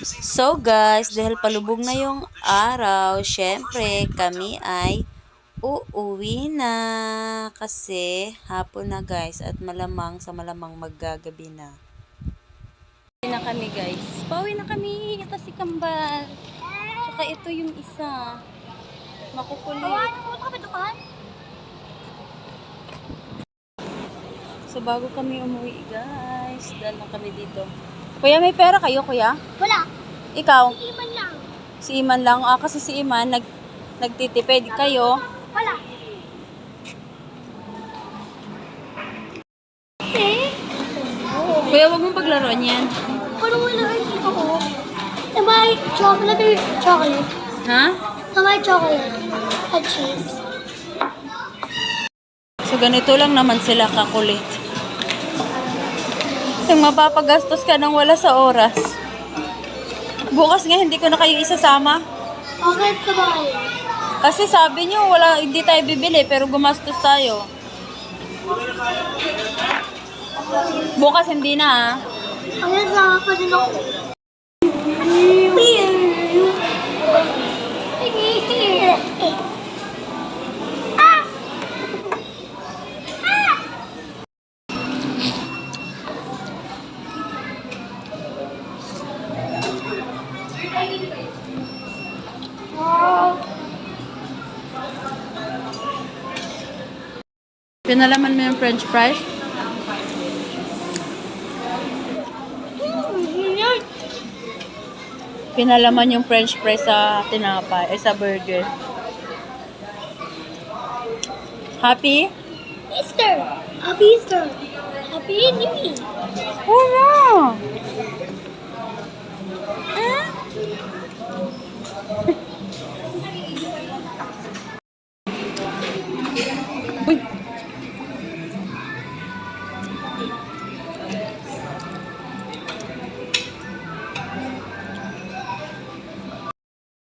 So guys, dahil palubog na yung araw, syempre kami ay uuwi na kasi hapon na guys at malamang sa malamang maggagabi na. Pauwi na kami guys. Pauwi na kami. Ito si Kambal. Tsaka ito yung isa. Makukulit. So bago kami umuwi guys, dahil na kami dito. Kuya, may pera kayo kuya? Wala. Ikaw? Si Iman lang. Si Iman lang. Kasi si Iman nagtitipid. Kayo? Wala. Eh? Kuya, wag mong paglaruan yan. Ano wala rin dito ko? Na may chocolate. Ha? Na may chocolate. At cheese. So ganito lang naman sila kakulit. Yung mapapagastos ka nang wala sa oras. Bukas nga hindi ko na kayo isasama. Bakit ka ba kayo? Kasi sabi niyo hindi tayo bibili pero gumastos tayo. Bukas hindi na ah. Ayun, sama pa din ako. Pinalaman mo yung french fries? Pinalaman yung french fries sa tinapay, sa burger. Happy? Easter! Happy Easter! Happy New Year! Oh, wow!